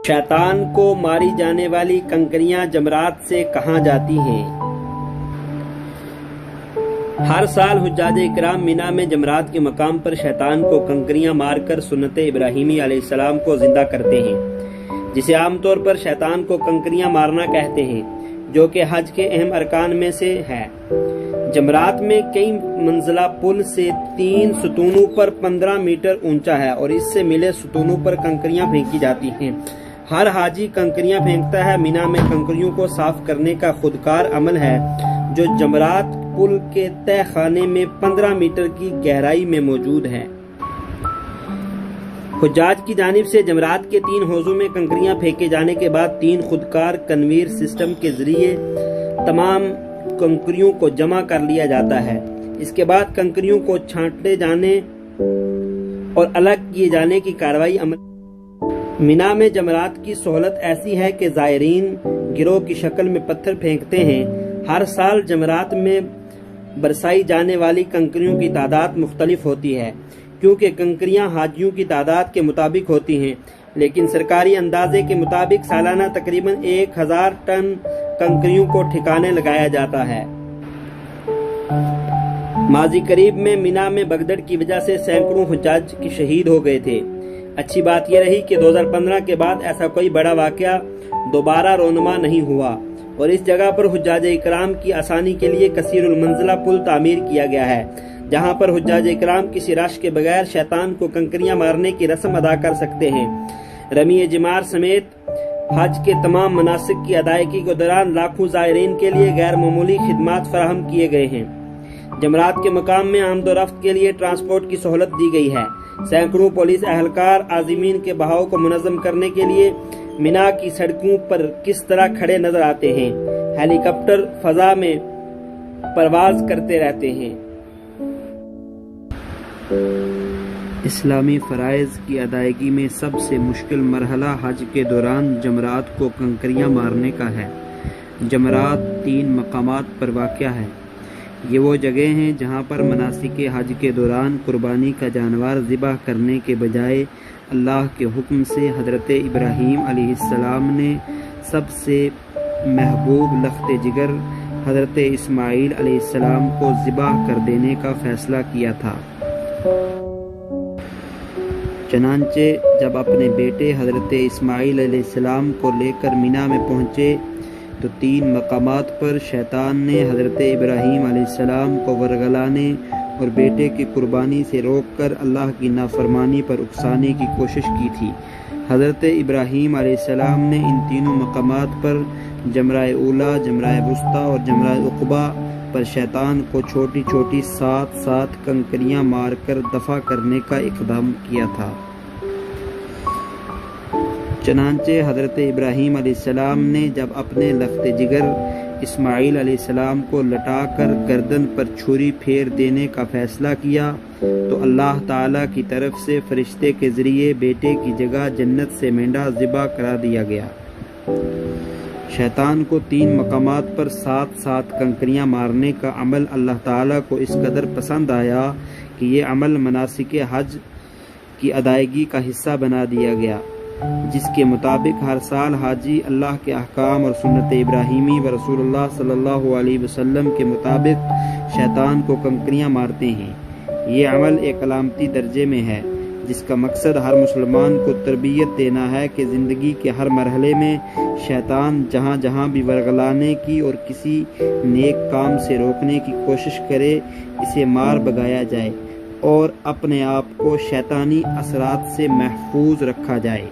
शैतान को मारी जाने वाली कंकरियां जमरात से कहाँ जाती हैं? हर साल हुज्जाज इकराम मिना में जमरात के मकाम पर शैतान को कंकरियां मारकर सुन्नत इब्राहिमी अलैहिस्सलाम को जिंदा करते हैं, जिसे आमतौर पर शैतान को कंकरियां मारना कहते हैं, जो कि हज के अहम अरकान में से है। जमरात में कई मंजिला पुल से 3 सतूनों पर 15 मीटर ऊंचा है और इससे मिले सतूनों पर कंकरियां फेंकी जाती हैं। हर हाजी कंकरियां फेंकता है। मिना में कंकरियों को साफ करने का खुदकार अमल है, जो जमरात पुल के तय खाने में 15 मीटर की गहराई में मौजूद है। हुज्जाज की जानिब से जमरात के 3 हौजों में कंकरियां फेंके जाने के बाद 3 खुदकार कन्वेयर सिस्टम के जरिए तमाम कंकरियों को जमा कर लिया जाता है। इसके बाद कंकरियों को छांटे जाने और अलग किए जाने की कार्रवाई अमल। मिना में जमरात की सहूलत ऐसी है कि ज़ायरीन गिरोह की शक्ल में पत्थर फेंकते हैं। हर साल जमरात में बरसाई जाने वाली कंकरियों की तादाद मुख्तलिफ होती है, क्योंकि कंकरियां हाजियों की तादाद के मुताबिक होती हैं, लेकिन सरकारी अंदाजे के मुताबिक सालाना तकरीबन 1000 टन कंकरियों को ठिकाने लगाया जाता है। माजी करीब में मिना में भगदड़ की वजह से सैकड़ों हुज्जाज की शहीद हो गए थे। अच्छी बात यह रही कि 2015 के बाद ऐसा कोई बड़ा वाकया दोबारा रोनुमा नहीं हुआ और इस जगह पर हुज्जाज इकराम की आसानी के लिए कसीरुल मंजिला पुल तामीर किया गया है, जहां पर हुज्जाज इकराम किसी रश के बगैर शैतान को कंकरियां मारने की रस्म अदा कर सकते हैं। रमी जिमार समेत हज के तमाम मनासिक की अदायगी के दौरान लाखों ज़ायरीन के लिए गैर मामूली खिदमात फराहम किए गए हैं। जमरात के मकाम में आमदोरफ्त के लिए ट्रांसपोर्ट की सहूलत दी गई है। सैकड़ों पुलिस एहलकार आज़मीन के बहाव को मुनज़्ज़म करने के लिए मिना की सड़कों पर किस तरह खड़े नजर आते हैं। हेलीकॉप्टर फजा में परवाज करते रहते हैं। इस्लामी फराइज की अदायगी में सबसे मुश्किल मरहला हज के दौरान जमरात को कंकरियां मारने का है। जमरात 3 मकामात पर वाक़या है। ये वो जगह हैं जहां पर मनासिक हज के दौरान कुर्बानी का जानवर ज़िबह करने के बजाय अल्लाह के हुक्म से हज़रत इब्राहीम अलैहिस्सलाम ने सबसे महबूब लख्त जिगर हज़रत इस्माईल अलैहिस्सलाम को ज़िबह कर देने का फ़ैसला किया था। चनांचे जब अपने बेटे हज़रत इस्माईल अलैहिस्सलाम को लेकर मिना में पहुँचे तो 3 मकामात पर शैतान ने हज़रत इब्राहीम अलैहिस्सलाम को वरगलाने और बेटे की कुर्बानी से रोककर अल्लाह की नाफरमानी पर उकसाने की कोशिश की थी। हज़रत इब्राहीम अलैहिस्सलाम ने इन तीनों मकामात पर जमराए ऊला, जमराए वुस्ता और जमराए उक़बा पर शैतान को छोटी छोटी 7 कंकरियां मारकर दफा करने का इक़दाम किया था। चनांचे हज़रत इब्राहीम अलैहिस्सलाम ने जब अपने लख्त जिगर इस्माईल अलैहिस्सलाम को लटाकर गर्दन पर छुरी फेर देने का फैसला किया तो अल्लाह ताला की तरफ से फरिश्ते के जरिए बेटे की जगह जन्नत से मेंढा ज़िबा करा दिया गया। शैतान को 3 मकामात पर 7 कंकरियां मारने का अमल अल्लाह ताला को इस कदर पसंद आया कि ये अमल मनासिक हज की अदायगी का हिस्सा बना दिया गया, जिसके मुताबिक हर साल हाजी अल्लाह के अहकाम और सुन्नत इब्राहीमी व रसूलुल्लाह सल्लल्लाहु अलैहि वसल्लम के मुताबिक शैतान को कंकरियां मारते हैं। ये अमल एक अलामती दर्जे में है, जिसका मकसद हर मुसलमान को तरबियत देना है कि ज़िंदगी के हर मरहले में शैतान जहाँ जहाँ भी वरगलाने की और किसी नेक काम से रोकने की कोशिश करे, इसे मार भगाया जाए और अपने आप को शैतानी असरात से महफूज रखा जाए।